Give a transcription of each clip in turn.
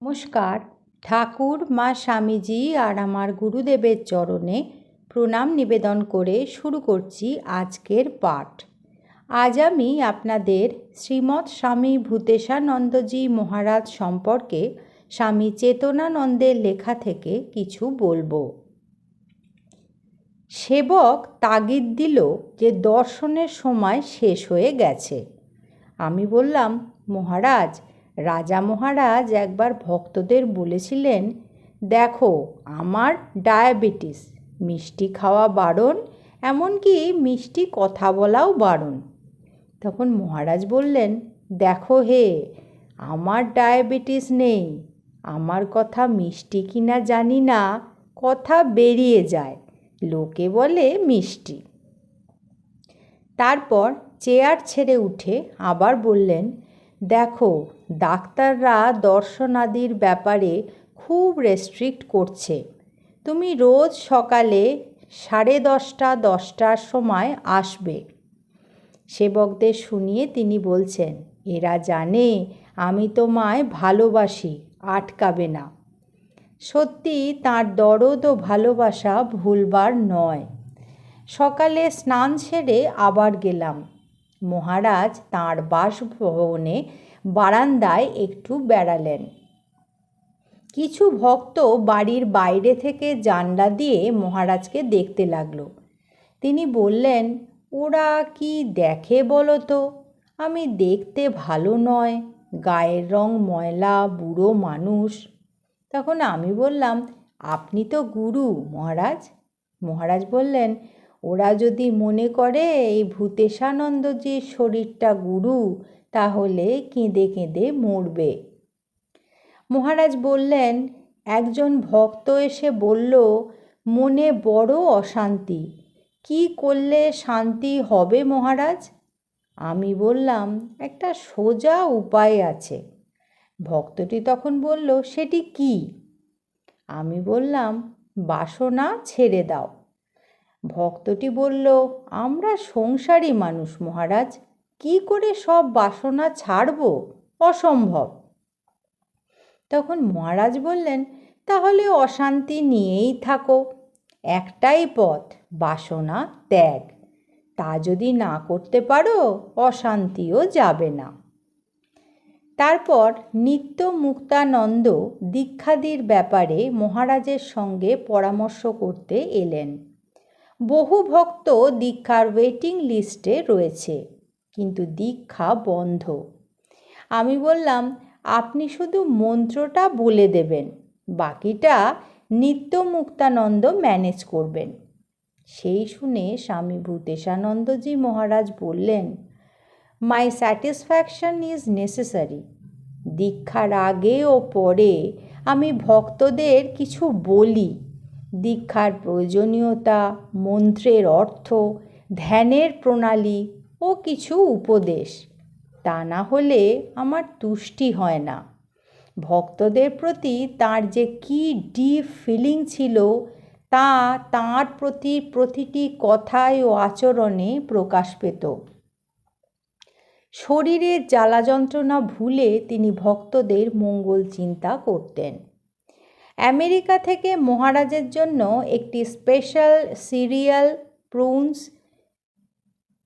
নমস্কার। ঠাকুর মা স্বামীজি আর আমার গুরুদেবের চরণে প্রণাম নিবেদন করে শুরু করছি আজকের পাঠ। আজ আমি আপনাদের শ্রীমৎ স্বামী ভূতেশানন্দজি মহারাজ সম্পর্কে স্বামী চেতনানন্দের লেখা থেকে কিছু বলবো। সেবক তাগিদ দিল যে দর্শনের সময় শেষ হয়ে গেছে। আমি বললাম, মহারাজ, রাজা মহারাজ একবার ভক্তদের বলেছিলেন, দেখো আমার ডায়াবেটিস, মিষ্টি খাওয়া বারণ, এমনকি মিষ্টি কথা বলাও বারণ। তখন মহারাজ বললেন, দেখো হে, আমার ডায়াবেটিস নেই, আমার কথা মিষ্টি কিনা জানি না, কথা বেরিয়ে যায়, লোকে বলে মিষ্টি। তারপর চেয়ার ছেড়ে উঠে আবার বললেন, দেখো, ডাক্তাররা দর্শনাদির ব্যাপারে খুব রেস্ট্রিক্ট করছে। তুমি রোজ সকালে 10:30-10টার সময় আসবে। সেবকদের শুনিয়ে তিনি বলছেন, এরা জানে আমি তোমায় ভালোবাসি, আটকাবে না। সত্যি তাঁর দরদ ও ভালোবাসা ভুলবার নয়। সকালে স্নান সেরে আবার গেলাম। মহারাজ তাঁর বাসভবনে বারান্দায় একটু বেড়ালেন। কিছু ভক্ত বাড়ির বাইরে থেকে জানলা দিয়ে মহারাজকে দেখতে লাগলো। তিনি বললেন, ওরা কি দেখে বলো তো? আমি দেখতে ভালো নয়, গায়ের রং ময়লা, বুড়ো মানুষ। তখন আমি বললাম, আপনি তো গুরু মহারাজ। মহারাজ বললেন, ওরা যদি মনে করে এই ভূতেশানন্দজির শরীরটা গুরু, তাহলে কেঁদে কেঁদে মরবে। মহারাজ বললেন, একজন ভক্ত এসে বলল, মনে বড় অশান্তি, কি করলে শান্তি হবে মহারাজ? আমি বললাম, একটা সোজা উপায় আছে। ভক্তটি তখন বলল, সেটি কি? আমি বললাম, বাসনা ছেড়ে দাও। ভক্তটি বলল, আমরা সংসারী মানুষ মহারাজ, কি করে সব বাসনা ছাড়ব? অসম্ভব। তখন মহারাজ বললেন, তাহলে অশান্তি নিয়েই থাকো। একটাই পথ, বাসনা ত্যাগ। তা যদি না করতে পারো, অশান্তিও যাবে না। তারপর নিত্য মুক্তানন্দ দীক্ষাদির ব্যাপারে মহারাজের সঙ্গে পরামর্শ করতে এলেন। বহু ভক্ত দীক্ষার ওয়েটিং লিস্টে রয়েছে, কিন্তু দীক্ষা বন্ধ। আমি বললাম, আপনি শুধু মন্ত্রটা বলে দেবেন, বাকিটা নিত্য মুক্তানন্দ ম্যানেজ করবেন। সেই শুনে স্বামী ভূতেশানন্দজি মহারাজ বললেন, মাই স্যাটিসফ্যাকশন ইজ নেসেসারি। দীক্ষার আগে ও পরে আমি ভক্তদের কিছু বলি, দীক্ষার প্রয়োজনীয়তা, মন্ত্রের অর্থ, ধ্যানের প্রণালী ও কিছু উপদেশ। তা না হলে আমার তুষ্টি হয় না। ভক্তদের প্রতি তাঁর যে কী ডিপ ফিলিং ছিল, তা তাঁর প্রতি প্রতিটি কথায় ও আচরণে প্রকাশ পেত। শরীরের জ্বালা যন্ত্রণা ভুলে তিনি ভক্তদের মঙ্গল চিন্তা করতেন। আমেরিকা থেকে মহারাজের জন্য একটি স্পেশাল সিরিয়াল প্রুনস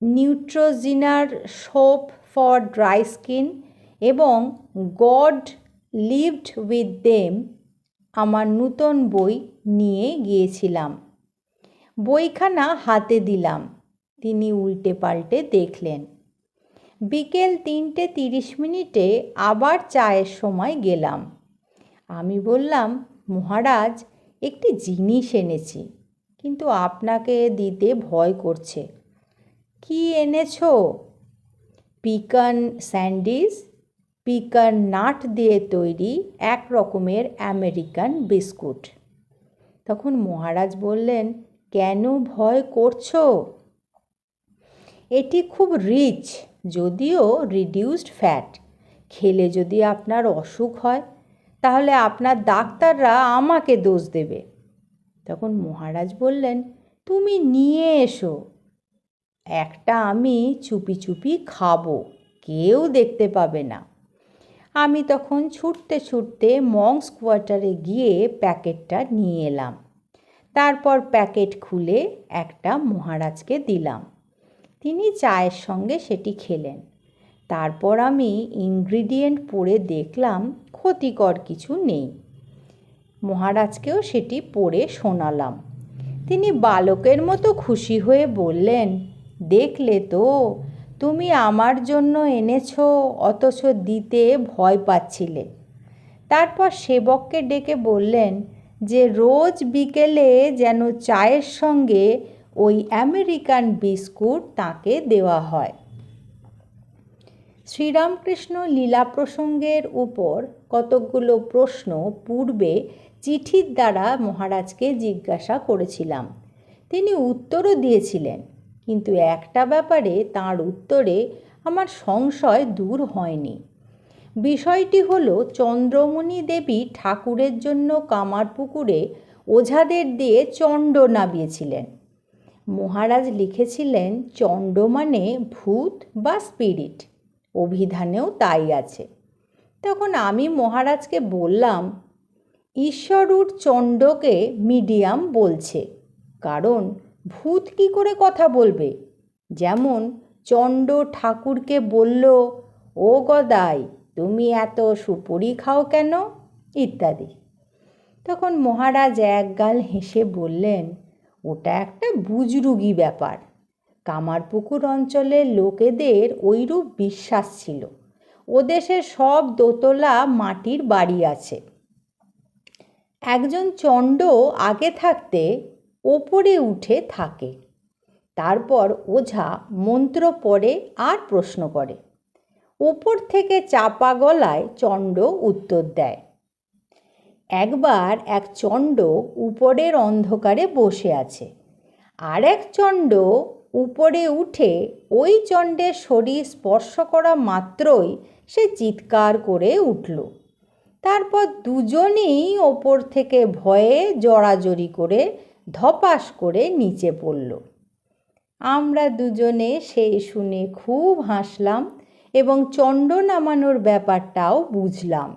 নিউট্রোজিনার সোপ ফর ড্রাই স্কিন এবং গড লিভড উইথ দেম আমার নূতন বই নিয়ে গিয়েছিলাম। বইখানা হাতে দিলাম, তিনি উল্টে পাল্টে দেখলেন। বিকেল 3:30 আবার চায়ের সময় গেলাম। আমি বললাম, মহারাজ, একটি জিনিস এনেছি, কিন্তু আপনাকে দিতে ভয় করছে। কি এনেছো? পিকান স্যান্ডউইচ, পিকান নাট দিয়ে তৈরি এক রকমের আমেরিকান বিস্কুট। তখন মহারাজ বললেন, কেন ভয় করছো? এটি খুব রিচ, যদিও রিডিউসড ফ্যাট। খেলে যদি আপনার অসুখ হয়, তাহলে আপনার ডাক্তাররা আমাকে দোষ দেবে। তখন মহারাজ বললেন, তুমি নিয়ে এসো, একটা আমি চুপি চুপি খাবো, কেউ দেখতে পাবে না। আমি তখন ছুটতে ছুটতে মংস কোয়ার্টারে গিয়ে প্যাকেটটা নিয়ে এলাম। তারপর প্যাকেট খুলে একটা মহারাজকে দিলাম। তিনি চায়ের সঙ্গে সেটি খেলেন। তারপর আমি ইনগ্রিডিয়েন্ট পড়ে দেখলাম ক্ষতিকর কিছু নেই। মহারাজকেও সেটি পড়ে শোনালাম। তিনি বালকের মতো খুশি হয়ে বললেন, দেখলে তো, তুমি আমার জন্য এনেছো, অথচ দিতে ভয় পাচ্ছিলে। তারপর সেবককে ডেকে বললেন যে রোজ বিকেলে যেন চায়ের সঙ্গে ওই আমেরিকান বিস্কুট তাকে দেওয়া হয়। শ্রীরামকৃষ্ণ লীলা প্রসঙ্গের উপর কতকগুলো প্রশ্ন পূর্বে চিঠির দ্বারা মহারাজকে জিজ্ঞাসা করেছিলাম। তিনি উত্তরও দিয়েছিলেন, কিন্তু একটা ব্যাপারে তাঁর উত্তরে আমার সংশয় দূর হয়নি। বিষয়টি হলো, চন্দ্রমণি দেবী ঠাকুরের জন্য কামারপুকুরে ওঝাদের দিয়ে চণ্ড নামিয়েছিলেন। মহারাজ লিখেছিলেন চণ্ড মানে ভূত বা স্পিরিট, অভিধানেও তাই আছে। তখন আমি মহারাজকে বললাম, ঈশ্বরুর চণ্ডকে মিডিয়াম বলছে, কারণ ভূত কি করে কথা বলবে? যেমন চণ্ড ঠাকুরকে বলল, ও গদাই, তুমি এত সুপুরি খাও কেন, ইত্যাদি। তখন মহারাজ একগাল হেসে বললেন, ওটা একটা বুজরুগি ব্যাপার। কামারপুকুর অঞ্চলের লোকেদের ওইরূপ বিশ্বাস ছিল। ও দেশের সব দোতলা মাটির বাড়ি আছে। একজন চণ্ড আগে থাকতে ওপরে উঠে থাকে, তারপর ওঝা মন্ত্র পড়ে আর প্রশ্ন করে। ওপর থেকে চাপা গলায় চণ্ড উত্তর দেয়। একবার এক চণ্ড উপরের অন্ধকারে বসে আছে, আর এক চণ্ড উপরে উঠে ওই চণ্ডের শরীর স্পর্শ করা মাত্রই সে চিৎকার করে উঠল। তারপর দুজনেই ওপর থেকে ভয়ে জড়াজড়ি করে ধপাস করে নিচে পড়ল। আমরা দুজনে সেই শুনে খুব হাসলাম এবং চণ্ড নামানোর ব্যাপারটাও বুঝলাম।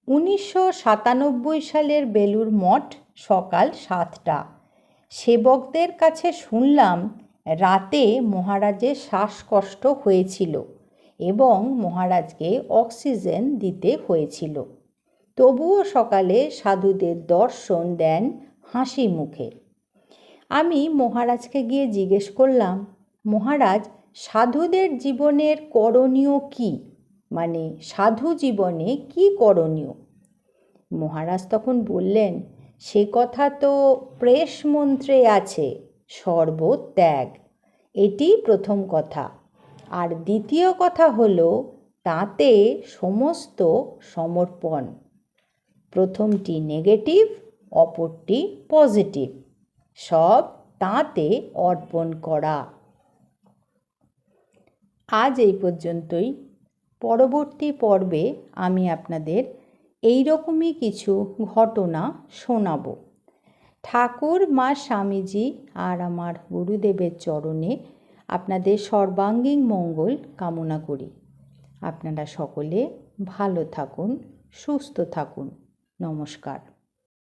1997 সালের বেলুড় মঠ, সকাল 7টা। সেবকদের কাছে শুনলাম রাতে মহারাজের শ্বাসকষ্ট হয়েছিল এবং মহারাজকে অক্সিজেন দিতে হয়েছিল। তবুও সকালে সাধুদের দর্শন দেন হাসি মুখে। আমি মহারাজকে গিয়ে জিজ্ঞেস করলাম, মহারাজ, সাধুদের জীবনের করণীয় কী? মানে সাধু জীবনে কি করণীয়? মহারাজ তখন বললেন, সে কথা তো প্রেস মন্ত্রে আছে, সর্বত্যাগ। এটি প্রথম কথা। আর দ্বিতীয় কথা হলো তাতে সমস্ত সমর্পণ। প্রথমটি নেগেটিভ, অপরটি পজিটিভ, সব তাতে অর্পণ করা। আজ এই পর্যন্তই। পরবর্তী পর্বে আমি আপনাদের এই রকমই কিছু ঘটনা শোনাব। ঠাকুর, মা স্বামীজি আর আমার গুরুদেবের চরণে আপনাদের সর্বাঙ্গীন মঙ্গল কামনা করি। আপনারা সকলে ভালো থাকুন, সুস্থ থাকুন। নমস্কার।